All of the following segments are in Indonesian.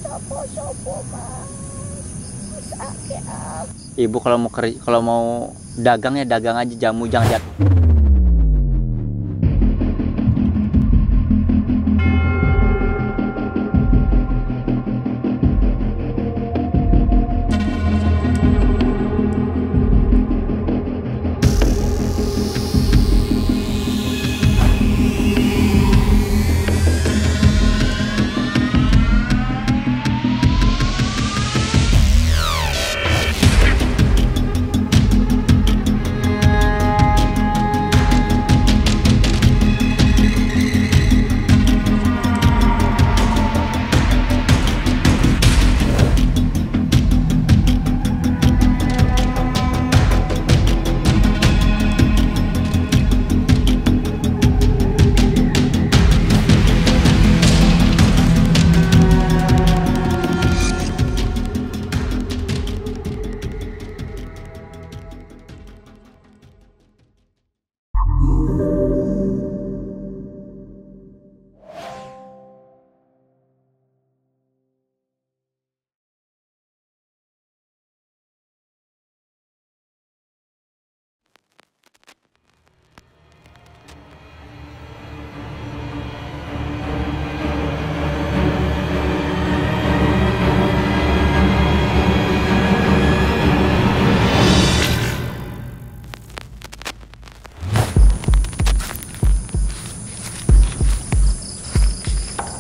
sopo-sopo mas. Sakit aku. Ibu kalau mau dagang ya dagang aja, jamu jangan jatuh.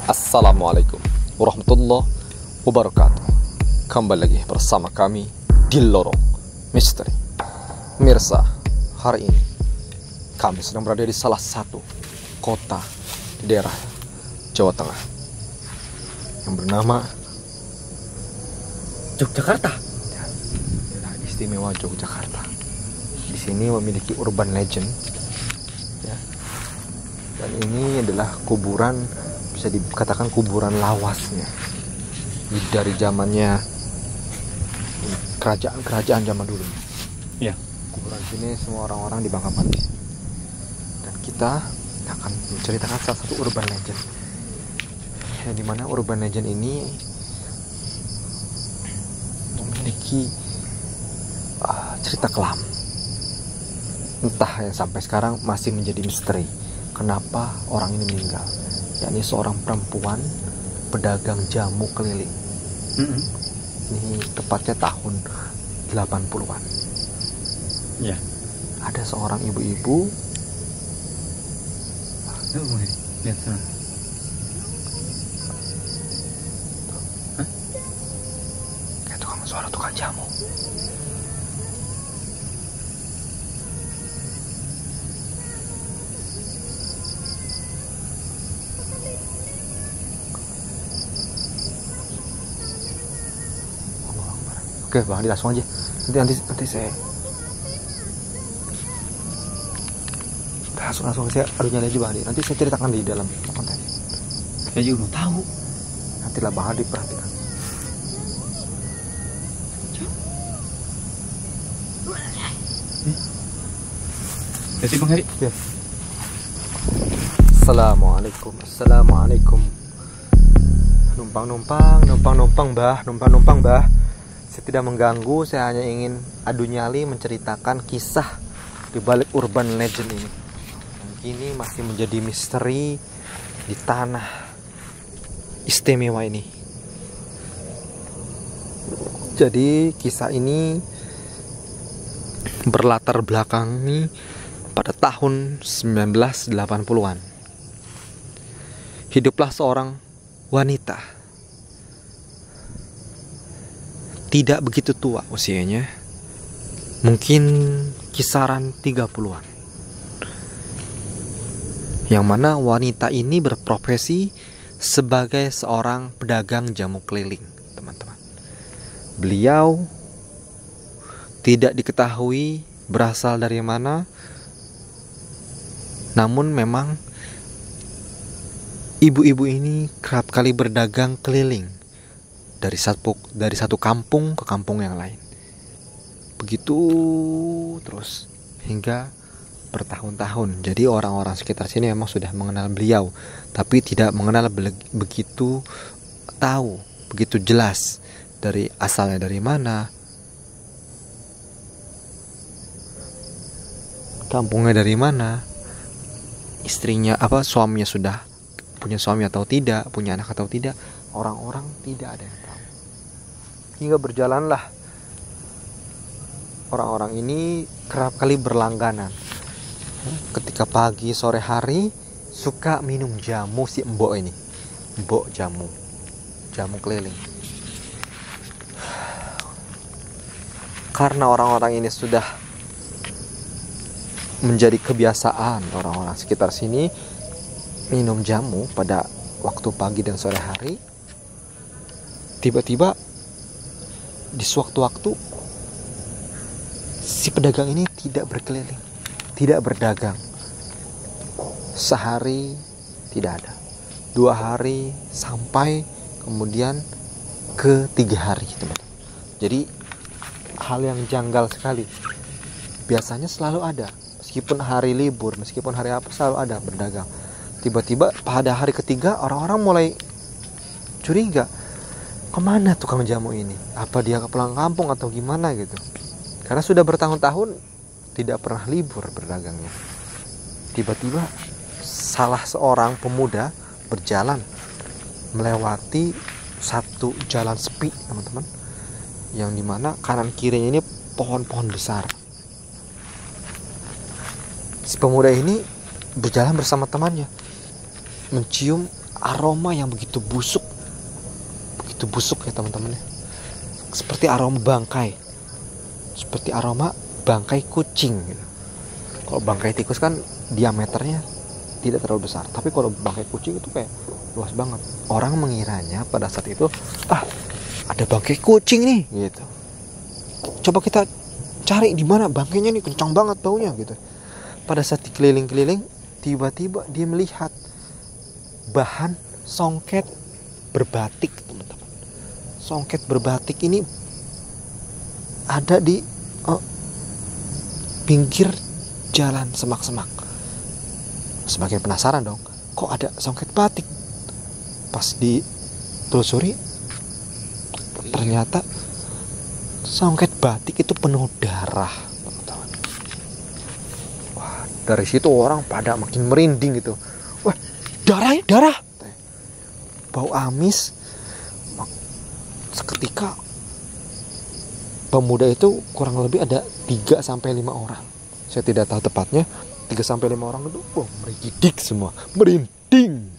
Assalamualaikum warahmatullahi wabarakatuh. Kembali lagi bersama kami di Lorong Misteri. Mirsa, hari ini kami sedang berada di salah satu kota di daerah Jawa Tengah yang bernama Yogyakarta. Daerah istimewa Yogyakarta. Di sini memiliki urban legend, ya. Dan ini adalah kuburan, bisa dikatakan kuburan lawasnya dari zamannya kerajaan zaman dulu. Ya. Kuburan sini semua orang-orang dibanggakan. Dan kita akan menceritakan salah satu urban legend, yang dimana urban legend ini memiliki cerita kelam, entah yang sampai sekarang masih menjadi misteri. Kenapa orang ini meninggal? Yakni seorang perempuan pedagang jamu keliling. Ini tepatnya tahun 80-an. Ya. Ada seorang ibu-ibu. Lihat sana. Kayak suara tukang jamu. Oke Bang Adi, langsung aja. Nanti saya langsung saya adunya aja Bang Adi. Nanti saya ceritakan di dalam konten. Saya juga mau tahu. Nantilah Bang Adi perhatikan. Jadi Bang Heri. Ya. Assalamualaikum. Numpang Mbah. Saya tidak mengganggu, saya hanya ingin adu nyali menceritakan kisah di balik urban legend ini. Dan kini masih menjadi misteri di tanah istimewa ini. Jadi kisah ini berlatar belakangi pada tahun 1980-an. Hiduplah seorang wanita, tidak begitu tua usianya, mungkin kisaran 30-an. Yang mana wanita ini berprofesi sebagai seorang pedagang jamu keliling, teman-teman. Beliau tidak diketahui berasal dari mana, namun memang ibu-ibu ini kerap kali berdagang keliling dari satu kampung ke kampung yang lain. Begitu terus hingga bertahun-tahun. Jadi orang-orang sekitar sini memang sudah mengenal beliau, tapi tidak mengenal begitu tahu begitu jelas dari asalnya dari mana, kampungnya dari mana, istrinya suaminya sudah punya suami atau tidak, punya anak atau tidak. Orang-orang tidak ada yang tahu. Hingga berjalanlah orang-orang ini kerap kali berlangganan. Ketika pagi sore hari suka minum jamu si mbok ini. Mbok jamu keliling. Karena orang-orang ini sudah menjadi kebiasaan orang-orang sekitar sini minum jamu pada waktu pagi dan sore hari, tiba-tiba di sewaktu-waktu si pedagang ini tidak berkeliling, tidak berdagang. Sehari tidak ada, 2 hari, sampai kemudian ke 3 hari, teman-teman. Jadi hal yang janggal sekali. Biasanya selalu ada, meskipun hari libur, meskipun hari apa, selalu ada berdagang. Tiba-tiba pada hari ketiga orang-orang mulai curiga, kemana tukang jamu ini? Apa dia pulang kampung atau gimana gitu? Karena sudah bertahun-tahun tidak pernah libur berdagangnya. Tiba-tiba salah seorang pemuda berjalan melewati satu jalan sepi, teman-teman, yang dimana kanan kirinya ini pohon-pohon besar. Si pemuda ini berjalan bersama temannya, mencium aroma yang begitu busuk ya teman-teman ya. Seperti aroma bangkai, seperti aroma bangkai kucing gitu. Kalau bangkai tikus kan diameternya tidak terlalu besar, tapi kalau bangkai kucing itu kayak luas banget. Orang mengiranya pada saat itu, ada bangkai kucing nih gitu. Coba kita cari di mana bangkainya nih, kencang banget baunya gitu. Pada saat dikeliling-keliling, tiba-tiba dia melihat bahan songket berbatik, teman-teman. Songket berbatik ini ada di pinggir jalan semak-semak. Semakin penasaran dong, kok ada songket batik? Pas ditelusuri, ternyata songket batik itu penuh darah, teman-teman. Wah, dari situ orang pada makin merinding gitu. Wah, darah. Bau amis. Seketika pemuda itu kurang lebih ada 3-5 orang. Saya tidak tahu tepatnya. 3-5 orang itu merinding semua. Merinding.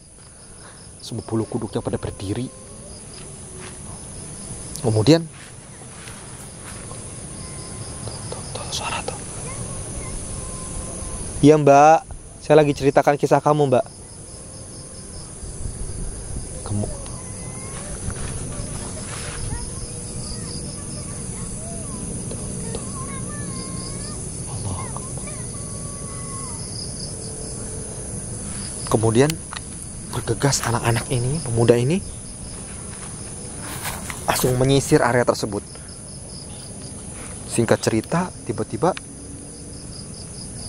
Semua bulu kuduknya pada berdiri. Kemudian tuh suara tuh. Iya mbak, saya lagi ceritakan kisah kamu mbak. Kamu Allah. Kemudian bergegas anak-anak ini, pemuda ini langsung menyisir area tersebut. Singkat cerita, tiba-tiba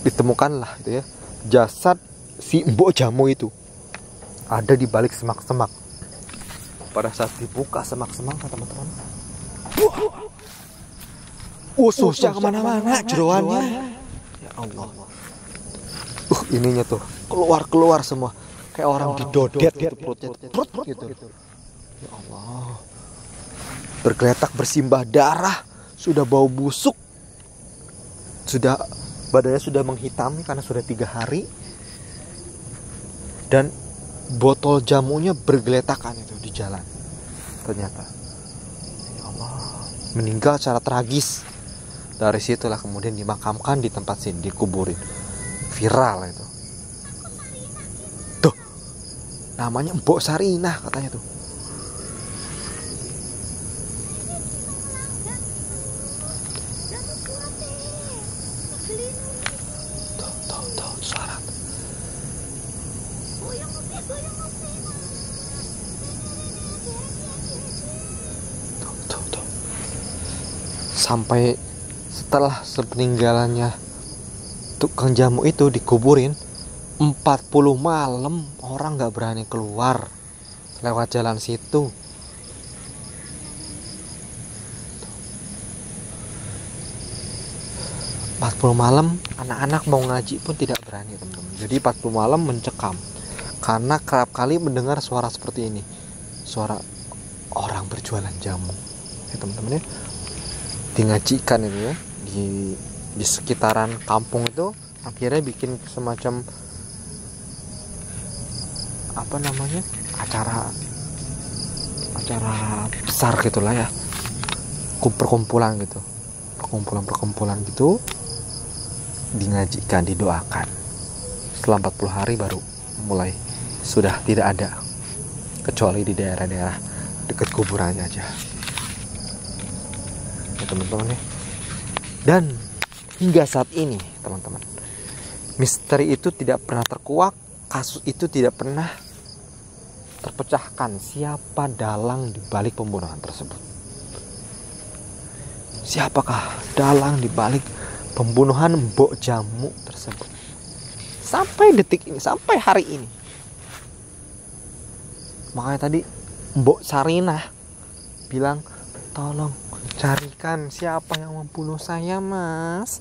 ditemukanlah gitu ya, jasad si mbok jamu itu ada di balik semak-semak. Pada saat dibuka semak-semak, teman-teman, ususnya kemana-mana jeroannya. Ya Allah, ininya tuh keluar semua kayak orang didodet gitu, perutnya gitu. Ya Allah, bergeletak bersimbah darah, sudah bau busuk, sudah badannya sudah menghitam karena sudah 3 hari, dan botol jamunya bergeletakan itu di jalan. Ternyata, ya Allah, meninggal secara tragis. Dari situlah kemudian dimakamkan di tempat sini, dikuburin. Viral itu. Tuh, namanya Mbok Sarinah katanya tuh. Sampai setelah sepeninggalannya tukang jamu itu dikuburin, 40 malam orang gak berani keluar lewat jalan situ. 40 malam anak-anak mau ngaji pun tidak berani, teman-teman. Jadi 40 malam mencekam karena kerap kali mendengar suara seperti ini, suara orang berjualan jamu ya teman-teman ya, dingajikan itu ya di sekitaran kampung itu. Akhirnya bikin semacam apa namanya, acara besar gitulah ya, perkumpulan gitu, dingajikan, didoakan. Setelah 40 hari baru mulai sudah tidak ada, kecuali di daerah-daerah dekat kuburannya aja ya teman-teman ya. Dan hingga saat ini teman-teman, misteri itu tidak pernah terkuak, kasus itu tidak pernah terpecahkan. Siapa dalang di balik pembunuhan tersebut? Siapakah dalang di balik pembunuhan Mbok Jamu tersebut? Sampai detik ini, sampai hari ini. Makanya tadi Mbok Sarinah bilang, tolong carikan siapa yang membunuh saya, Mas.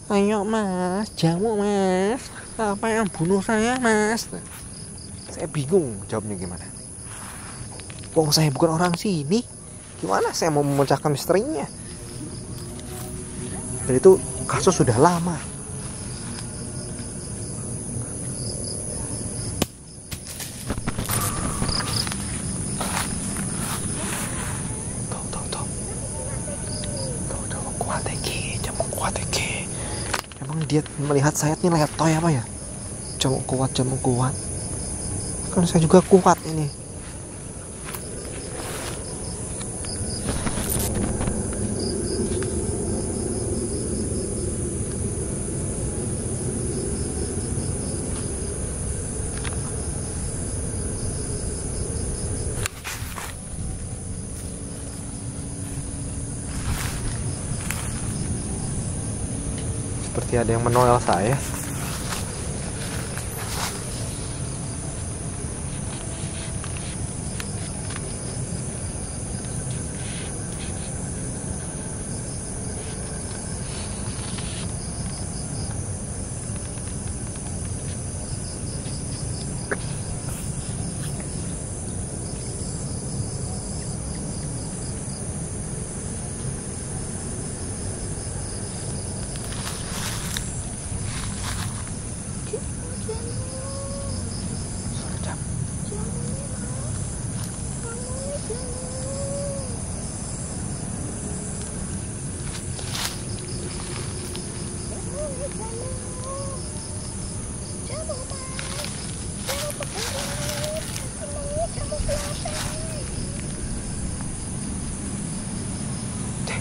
Ayo Mas, jamu Mas. Siapa yang bunuh saya, Mas? Saya bingung jawabnya gimana. Wong saya bukan orang sini. Gimana saya mau memecahkan misterinya? Dan itu kasus sudah lama. Kuat iki. Emang dia melihat saya ini letoy apa ya? Jamu kuat. Kan saya juga kuat ini. Seperti ada yang menoel saya.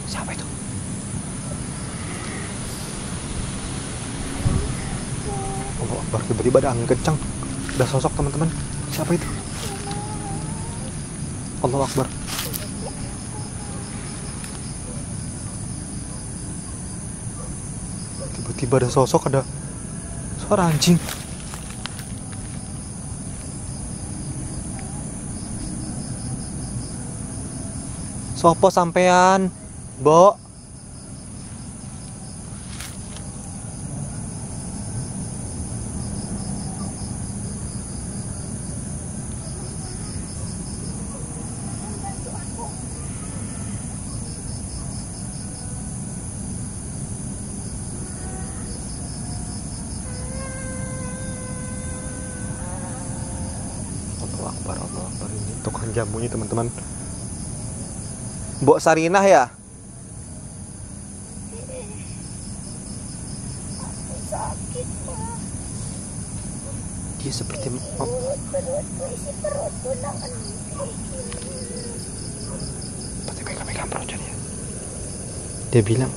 Siapa itu? Allah Akbar, tiba-tiba ada angin kencang. Ada sosok teman-teman. Siapa itu? Allah Akbar. Tiba-tiba ada sosok, ada suara anjing. Sopo sampean? Mbok. Allah Akbar, ini tukang jamunya teman-teman. Mbok Sarinah ya? Sakit Pak. Dia seperti Perutku isi perutku nangan. seperti pegang-pegang perutnya dia. Dia bilang,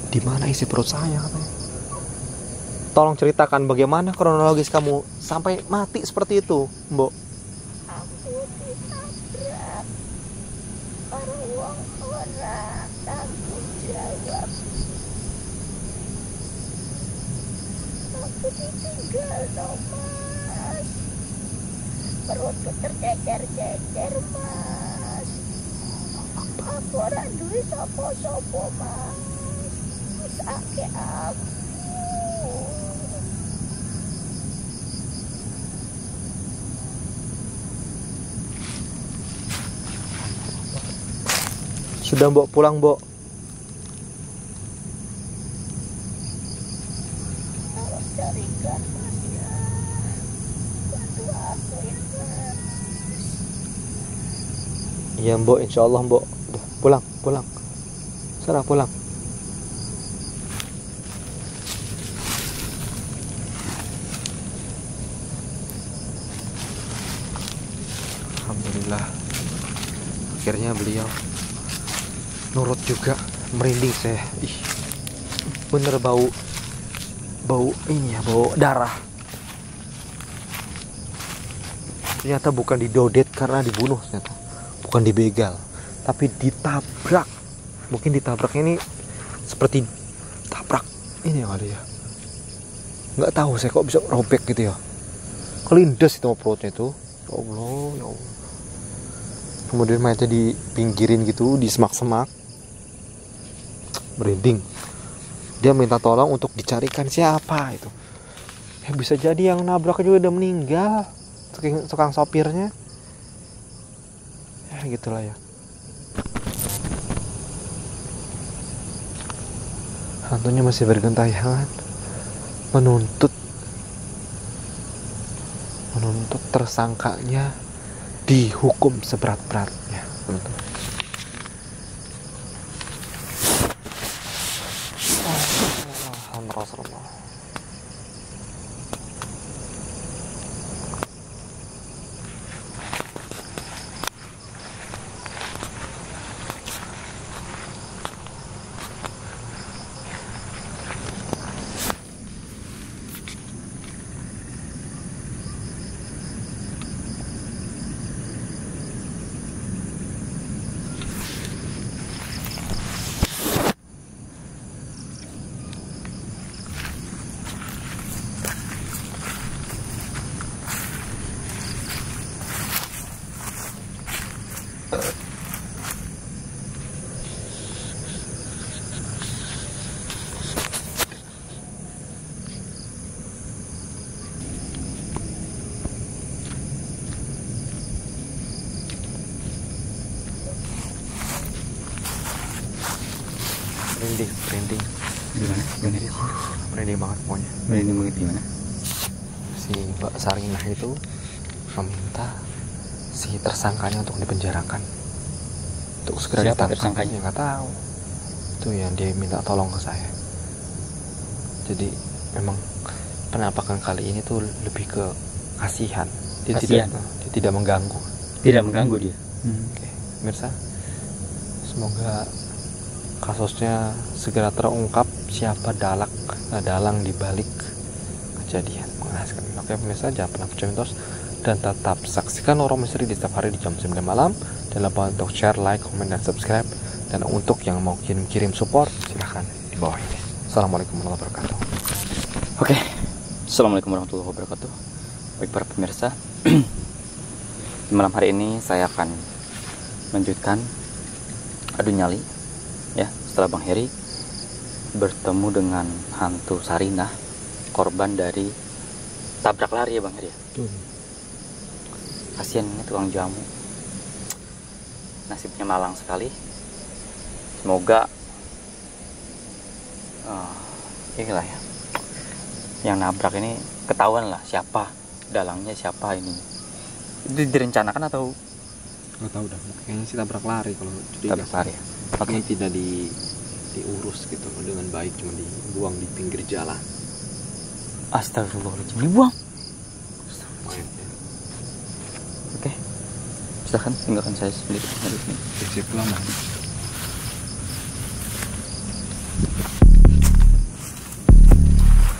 di mana isi perut saya katanya. Tolong ceritakan bagaimana kronologis kamu sampai mati seperti itu, Mbok. Aku ditabrak orang tanggung jawab. Aku ditinggal loh Mas. Perutku tercecer-cecer Mas. Aku ora duwe sapa-sapa Mas. Sakit aku. Sudah Mbok, pulang Mbok. Tolong carikan Mas ya. Bantu aku ya Mas. Iya Mbok, insya Allah Mbok. Udah, pulang, pulang. Sana pulang. Alhamdulillah, akhirnya beliau nurut juga. Merinding saya. Ih, bener bau ini ya, bau darah. Ternyata bukan didodet karena dibunuh, ternyata bukan dibegal, tapi ditabrak. Mungkin ditabraknya ini seperti tabrak ini ya kali ya. Nggak tahu saya kok bisa robek gitu ya. Kelindes itu perutnya itu. Ya Allah, ya Allah. Kemudian mayatnya dipinggirin gitu, di semak-semak. Merinding. Dia minta tolong untuk dicarikan siapa itu. Ya bisa jadi yang nabrak juga udah meninggal. Tukang sopirnya. Ya gitulah ya. Hantunya masih bergentayangan menuntut tersangkanya dihukum seberat-beratnya. Rasulullah. Merinding. Gimana? Merinding banget pokoknya. Merinding banget gimana? Si Mbak Sarinah itu meminta si tersangkanya untuk dipenjarakan, untuk segera Siapa ditangkap. tersangkanya? Nggak tahu. Itu yang dia minta tolong ke saya. Jadi memang penampakan kali ini tuh lebih ke kasihan. Dia tidak mengganggu. Tidak mengganggu dia. Oke, pemirsa, semoga kasusnya segera terungkap siapa dalang di balik kejadian mengenaskan. Oke pemirsa, jangan pernah percaya mitos dan tetap saksikan Lorong Misteri di setiap hari di jam 9 malam. Jangan lupa untuk share, like, komen, dan subscribe. Dan untuk yang mau kirim support, silahkan di bawah ini. Assalamualaikum warahmatullahi wabarakatuh. Oke. Assalamualaikum warahmatullahi wabarakatuh. Baik para pemirsa, di malam hari ini saya akan melanjutkan adu nyali ya, setelah Bang Heri bertemu dengan hantu Sarinah, korban dari tabrak lari ya Bang Heri. Kasihan ini tukang jamu, nasibnya malang sekali. Semoga inilah ya, yang nabrak ini ketahuan lah siapa dalangnya, siapa ini. Itu direncanakan atau Nggak tahu dah, kayaknya sih tabrak lari kalau tabrak lari ya? Oke, tidak diurus gitu dengan baik, cuma dibuang di pinggir jalan. Astagfirullahaladzim, dibuang. Mayatnya. Oke, silahkan tinggalkan saya sendiri. Siap pulang Bang.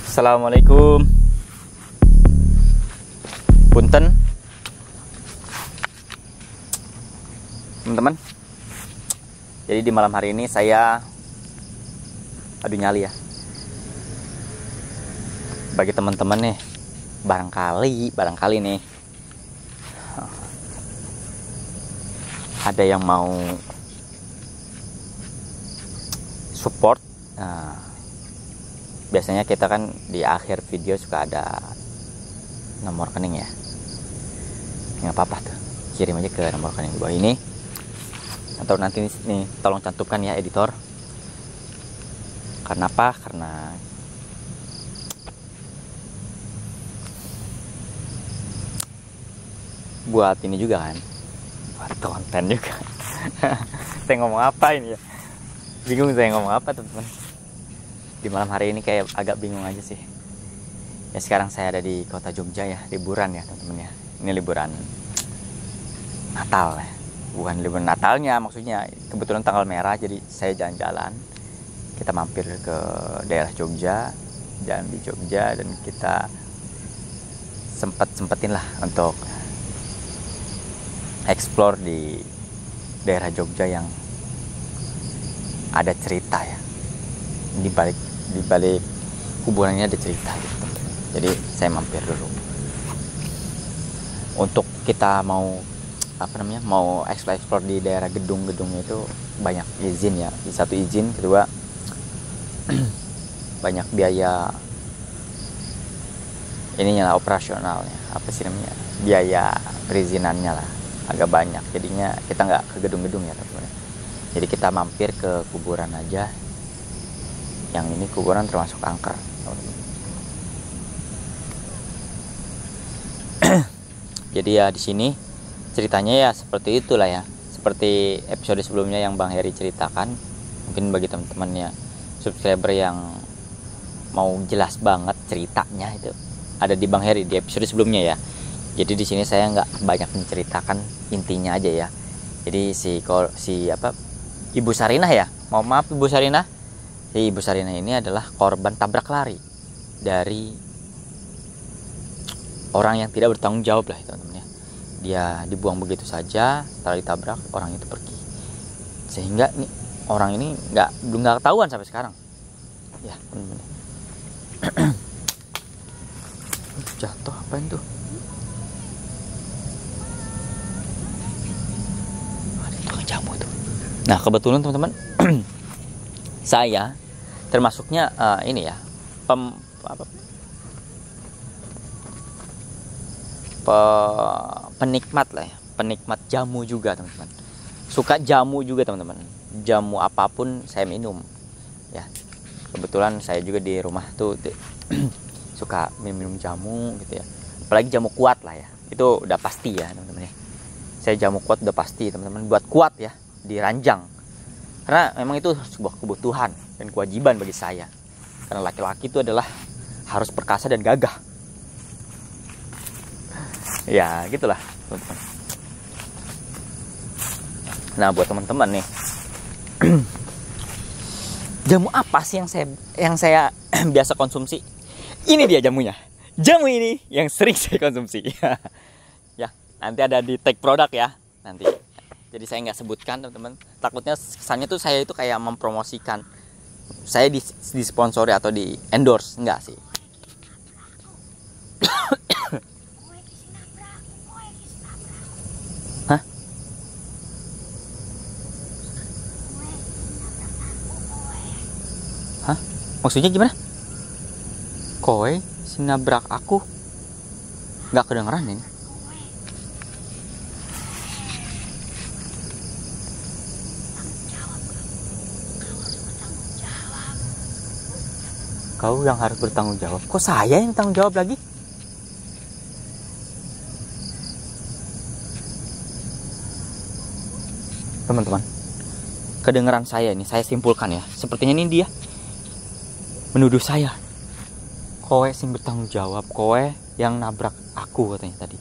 Assalamualaikum. Punten teman-teman. Jadi di malam hari ini saya adu nyali ya. Bagi teman-teman nih, barangkali nih ada yang mau support, biasanya kita kan di akhir video suka ada nomor rekening ya. Nggak apa-apa tuh, kirim aja ke nomor rekening di bawah ini, atau nanti nih tolong cantumkan ya editor. Karena apa? Karena buat ini juga kan, buat konten juga. Saya ngomong apa ini ya, bingung saya ngomong apa teman-teman. Di malam hari ini kayak agak bingung aja sih ya. Sekarang saya ada di kota Jogja ya, liburan ya teman-teman ya. Ini liburan Natal ya, bukan liburan Natalnya, maksudnya kebetulan tanggal merah, jadi saya jalan-jalan. Kita mampir ke daerah Jogja, jalan di Jogja, dan kita sempetin lah untuk explore di daerah Jogja yang ada cerita ya. Di balik kuburannya ada cerita gitu teman-teman. Jadi saya mampir dulu. Untuk kita mau mau explore di daerah gedung-gedungnya itu banyak izin ya. Satu izin, kedua banyak biaya ininya lah, operasionalnya, apa sih namanya, biaya perizinannya lah agak banyak. Jadinya kita nggak ke gedung-gedung ya teman-teman. Jadi kita mampir ke kuburan aja. Yang ini kuburan termasuk angker teman-teman. Jadi ya di sini ceritanya ya seperti itulah ya, seperti episode sebelumnya yang Bang Heri ceritakan. Mungkin bagi teman-teman ya subscriber yang mau jelas banget ceritanya, itu ada di Bang Heri di episode sebelumnya ya. Jadi di sini saya nggak banyak menceritakan, intinya aja ya. Jadi si Ibu Sarinah ya, mohon maaf Ibu Sarinah. Si Ibu Sarinah ini adalah korban tabrak lari dari orang yang tidak bertanggung jawab lah teman-teman ya. Dia dibuang begitu saja, setelah ditabrak orang itu pergi. Sehingga nih orang ini belum ketahuan sampai sekarang. Ya teman-teman. Jatuh apaan tuh? Ada tukang jamu tuh. Nah kebetulan teman-teman, saya termasuknya ini ya, penikmat lah ya, penikmat jamu juga teman-teman. Suka jamu juga teman-teman. Jamu apapun saya minum ya. Kebetulan saya juga di rumah tuh suka minum jamu gitu ya. Apalagi jamu kuat lah ya. Itu udah pasti ya teman-teman ya. Saya jamu kuat udah pasti teman-teman, buat kuat ya di ranjang. Karena memang itu sebuah kebutuhan dan kewajiban bagi saya. Karena laki-laki itu adalah harus perkasa dan gagah. Ya gitulah teman-teman. Nah buat teman-teman nih, jamu apa sih yang saya biasa konsumsi? Ini dia jamunya. Jamu ini yang sering saya konsumsi. Ya nanti ada di tag produk ya nanti. Jadi saya nggak sebutkan teman-teman. Takutnya kesannya tuh saya itu kayak mempromosikan. Saya disponsori atau di endorse, enggak sih. Hah? Hah? Maksudnya gimana? Kowe sing nabrak aku? Nggak kedengeran ini. Kau yang harus bertanggung jawab. Kok saya yang tanggung jawab lagi? Teman-teman, kedengeran saya ini, saya simpulkan ya. Sepertinya ini dia menuduh saya. Kowe sing bertanggung jawab, kowe yang nabrak aku katanya tadi.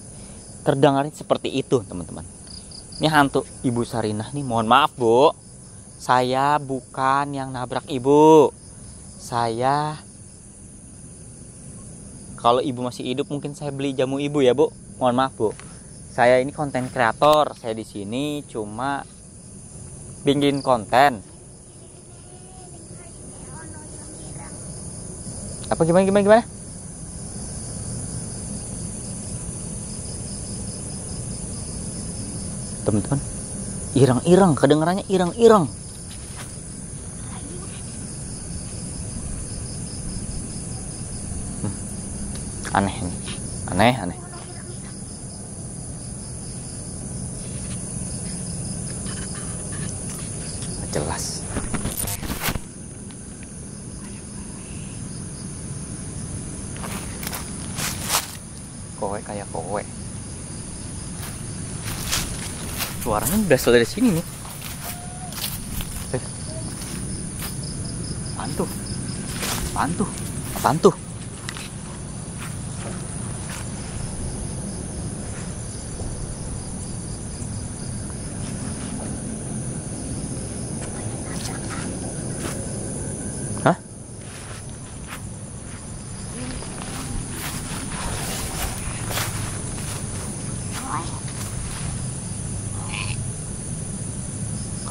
Terdengar seperti itu teman-teman. Ini hantu Ibu Sarinah nih, mohon maaf Bu. Saya bukan yang nabrak Ibu. Saya, kalau Ibu masih hidup mungkin saya beli jamu Ibu ya Bu. Mohon maaf Bu. Saya ini konten kreator. Saya di sini cuma bikin konten. Apa gimana? Teman-teman, irang-irang, kedengarannya irang-irang. Aneh ini. Aneh. Nggak jelas. Kowe kayak kowe. Suaranya berasal dari sini nih. Apaan tuh? Hah?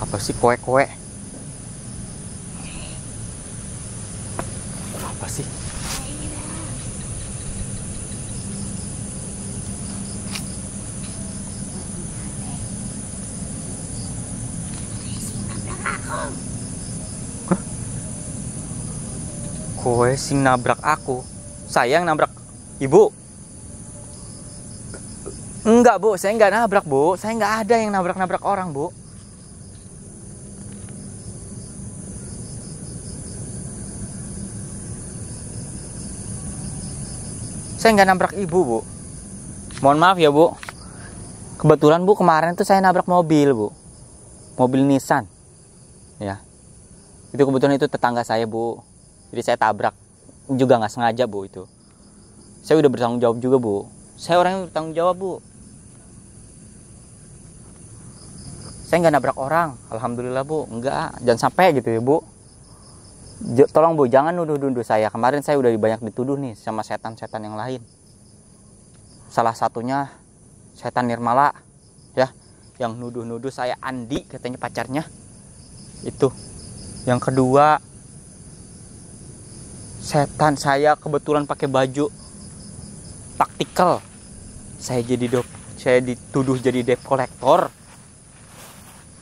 Apa sih kowe? Apa sih? Kowe sing nabrak aku. Saya yang nabrak ibu. Enggak, Bu, saya enggak nabrak, Bu. Saya enggak ada yang nabrak-nabrak orang, Bu. Saya nggak nabrak ibu, Bu. Mohon maaf ya, Bu. Kebetulan, Bu, kemarin tuh saya nabrak mobil, Bu. Mobil Nissan. Ya. Itu kebetulan itu tetangga saya, Bu. Jadi saya tabrak. Juga nggak sengaja, Bu, itu. Saya udah bertanggung jawab juga, Bu. Saya orang yang bertanggung jawab, Bu. Saya nggak nabrak orang. Alhamdulillah, Bu. Enggak. Jangan sampai gitu ya, Bu. Tolong, Bu, jangan nuduh-nuduh saya. Kemarin saya udah banyak dituduh nih sama setan-setan yang lain. Salah satunya setan Nirmala, ya, yang nuduh-nuduh saya Andi, katanya pacarnya. Itu. Yang kedua, setan saya kebetulan pakai baju taktikal. Saya dituduh jadi debt collector.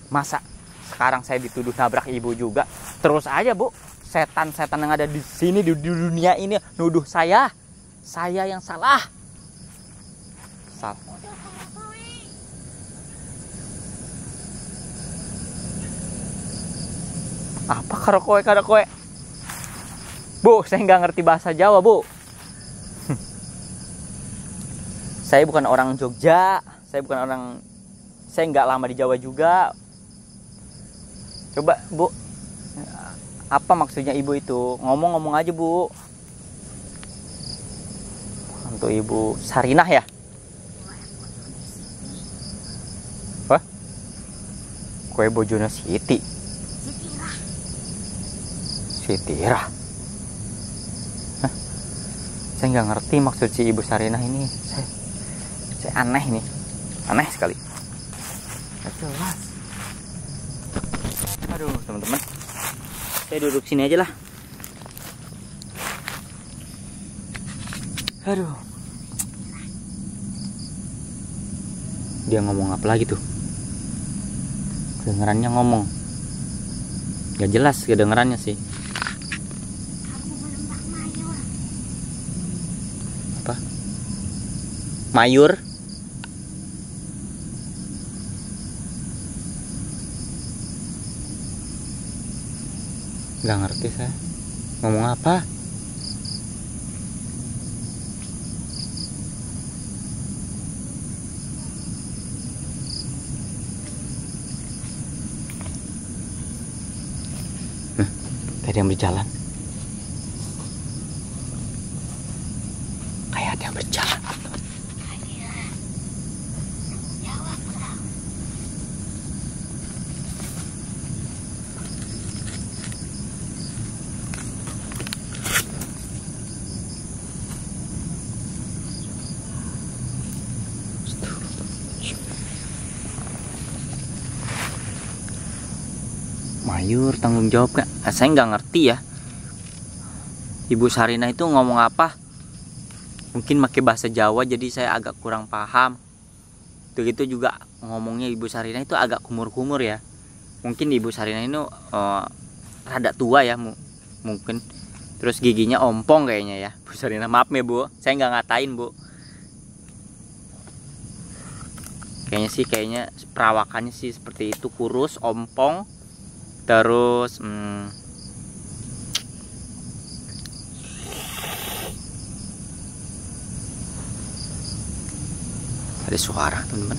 Masa sekarang saya dituduh nabrak ibu juga? Terus aja, Bu. Setan-setan yang ada di sini di dunia ini nuduh saya yang salah. Apa karo kowe? Bu, saya nggak ngerti bahasa Jawa, Bu. Saya bukan orang Jogja, saya nggak lama di Jawa juga. Coba, Bu, apa maksudnya ibu itu? Ngomong aja, Bu. Untuk Ibu Sarinah ya? Wah? Kue Bojono Sitira. Hah? Saya nggak ngerti maksud si Ibu Sarinah ini. Saya aneh nih. Aneh sekali. Nggak jelas. Aduh, teman-teman. Saya duduk sini aja lah. Aduh. Dia ngomong apa lagi tuh? Kedengerannya ngomong. Gak jelas kedengerannya sih. Apa? Mayur? Gak ngerti saya. Ngomong apa? Tadi yang berjalan. Kayak ada yang berjalan. Mayur tanggung jawab gak? Saya nggak ngerti ya. Ibu Sarinah itu ngomong apa? Mungkin pakai bahasa Jawa jadi saya agak kurang paham. Begitu juga ngomongnya Ibu Sarinah itu agak kumur-kumur ya. Mungkin Ibu Sarinah ini rada tua ya, mungkin Terus giginya ompong kayaknya ya Bu Sarina. Maaf ya Bu, saya nggak ngatain Bu. Kayaknya perawakannya sih seperti itu, kurus, ompong. Terus ada suara teman-teman.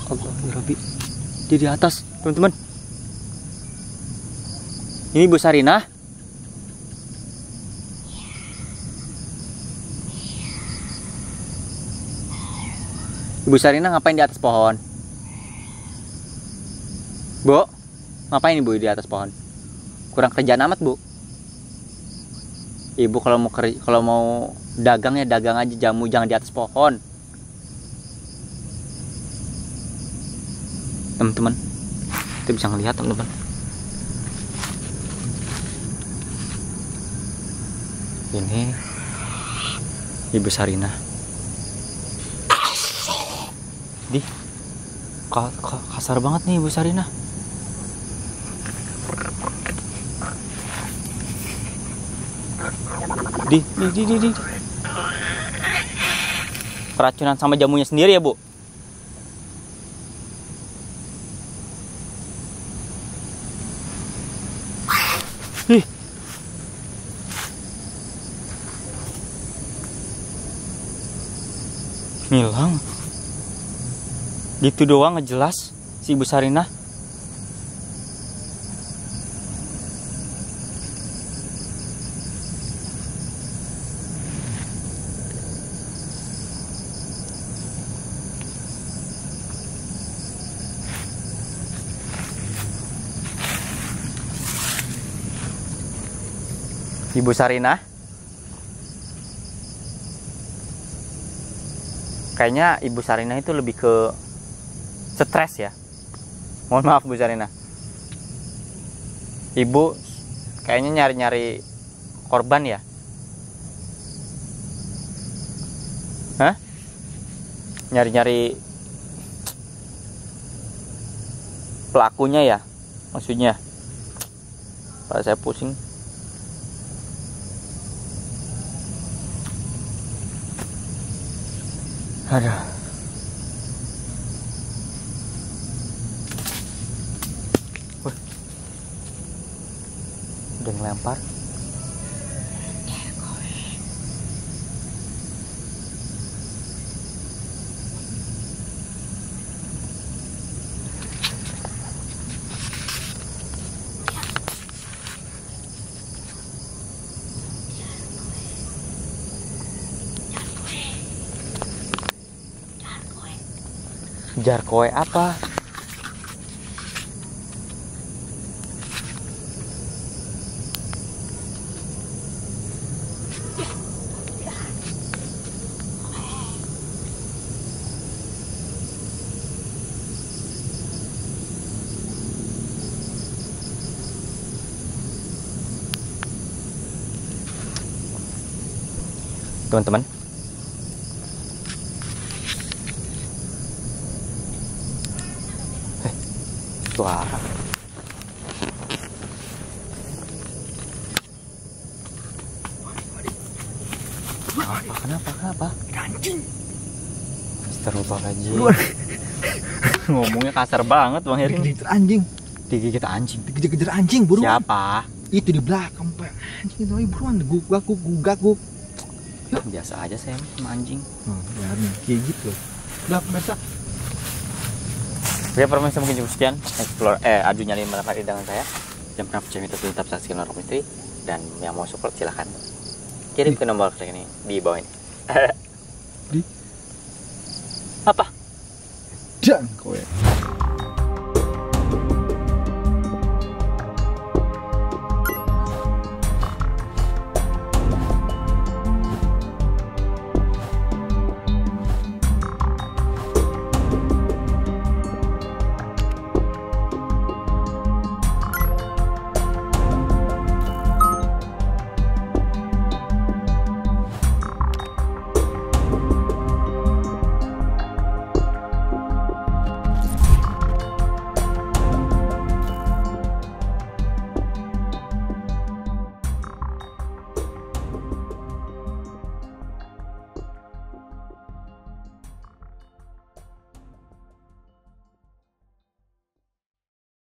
Allah ya Rabbi, dia di atas teman-teman. Ini Bu Sarina. Ibu Sarina ngapain di atas pohon? Bu, ngapain Ibu di atas pohon? Kurang kerjaan amat Bu. Ibu kalau mau dagang ya dagang aja, jamu jangan di atas pohon. Teman-teman, kita bisa ngelihat teman-teman. Ini Ibu Sarina. Di kasar banget nih Ibu Sarina. Di. Keracunan sama jamunya sendiri ya Bu. Ih. Ngilang. Gitu doang ngejelas si Ibu Sarina. Ibu Sarina. Kayaknya Ibu Sarina itu lebih ke stres ya. Mohon maaf Bu Sarina. Ibu kayaknya nyari-nyari korban ya. Hah? Nyari-nyari pelakunya ya, maksudnya. Pak saya pusing. Aduh. Wih. Udah ngelempar. Jar kowe apa? Teman-teman, suara kenapa anjing. Astagfirullahaladzim. Ngomongnya kasar banget Bang Herin. Digigit anjing. Dikejar anjing buruan. Siapa? Itu di belakang Pak. Anjing itu buruan gugak. Biasa aja saya sama anjing. Ya kayak gitu. Udah biasa. Oke, permisi mungkin cukup sekian adu nyali malam hari dengan saya. Jangan pernah percaya itu, tetap saksikan Lorong Misteri. Dan yang mau support silahkan kirim ke nomor klik ini di bawah ini. Di apa? Dan kowe.